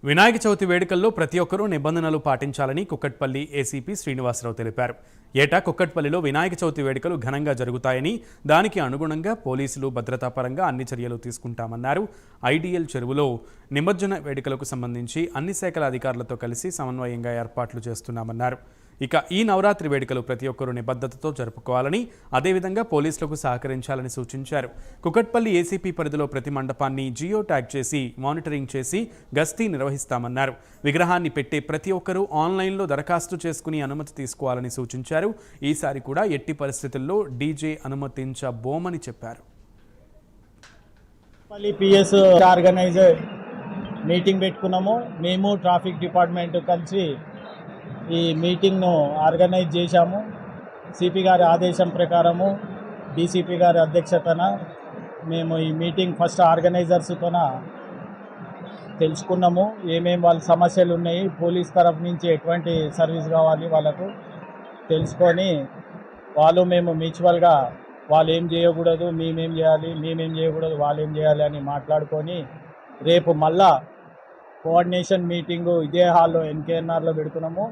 వినాయక చవితి వేడుకల్లో ప్రతి ఒక్కరూ నిబంధనలు పాటించాలని కుక్కట్పల్లి ఏసీపీ శ్రీనివాసరావు తెలిపారు. ఏటా కుక్కట్పల్లిలో వినాయక చవితి వేడుకలు ఘనంగా జరుగుతాయని, దానికి అనుగుణంగా పోలీసులు భద్రతా పరంగా అన్ని చర్యలు తీసుకుంటామన్నారు. ఐడియల్ చెరువులో నిమజ్జన వేడుకలకు సంబంధించి అన్ని శాఖల అధికారులతో కలిసి సమన్వయంగా ఏర్పాట్లు చేస్తున్నామన్నారు. ఇక ఈ నవరాత్రి వేడుకలు ప్రతి ఒక్కరూ నిబద్ధతతో జరుపుకోవాలని, అదేవిధంగా పోలీసులకు సహకరించాలని సూచించారు. కుక్కట్పల్లి ఏసీపీ పరిధిలో ప్రతి మండపాన్ని జియో ట్యాగ్ చేసి మానిటరింగ్ చేసి గస్తీ నిర్వహిస్తామన్నారు. విగ్రహాన్ని పెట్టే ప్రతి ఒక్కరూ ఆన్లైన్లో దరఖాస్తు చేసుకుని అనుమతి తీసుకోవాలని సూచించారు. ఈసారి కూడా ఎట్టి పరిస్థితుల్లో డీజే అనుమతించబోమని చెప్పారు. పిఎస్ ఆర్గనైజర్ మీటింగ్ పెట్టుకున్నాము. మేము ట్రాఫిక్ డిపార్ట్మెంట్ కలిసి ఈ మీటింగ్ను ఆర్గనైజ్ చేశాము. సిపి గారి ఆదేశం ప్రకారము డీసీపీ గారి అధ్యక్షతన మేము ఈ మీటింగ్ ఫస్ట్ ఆర్గనైజర్స్తోన తెలుసుకున్నాము. ఏమేమి వాళ్ళ సమస్యలు ఉన్నాయి, పోలీస్ తరఫు నుంచి ఎటువంటి సర్వీస్ కావాలి వాళ్ళకు తెలుసుకొని, వాళ్ళు మేము మ్యూచువల్గా వాళ్ళు ఏం చేయకూడదు, మేమేం చేయాలి, మేమేం చేయకూడదు, వాళ్ళు ఏం చేయాలి అని మాట్లాడుకొని రేపు మళ్ళా కోఆర్డినేషన్ మీటింగు ఇదే హాల్లో ఎన్కేఎన్ఆర్లో పెడుతున్నాము.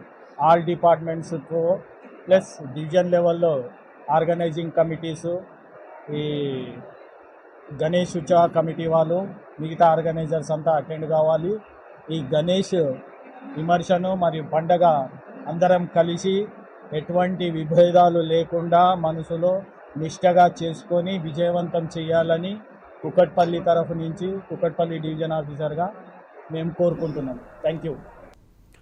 ఆల్ డిపార్ట్మెంట్స్తో ప్లస్ డివిజన్ లెవెల్లో ఆర్గనైజింగ్ కమిటీసు, ఈ గణేష్ ఉత్సవ కమిటీ వాళ్ళు, మిగతా ఆర్గనైజర్స్ అంతా అటెండ్ కావాలి. ఈ గణేష్ విమర్శను మరియు పండగ అందరం కలిసి ఎటువంటి విభేదాలు లేకుండా మనసులో నిష్టగా చేసుకొని విజయవంతం చేయాలని కుక్కట్పల్లి తరఫు నుంచి కుక్కట్పల్లి డివిజన్ ఆఫీసర్గా మేము కోరుకుంటున్నాం. Thank you.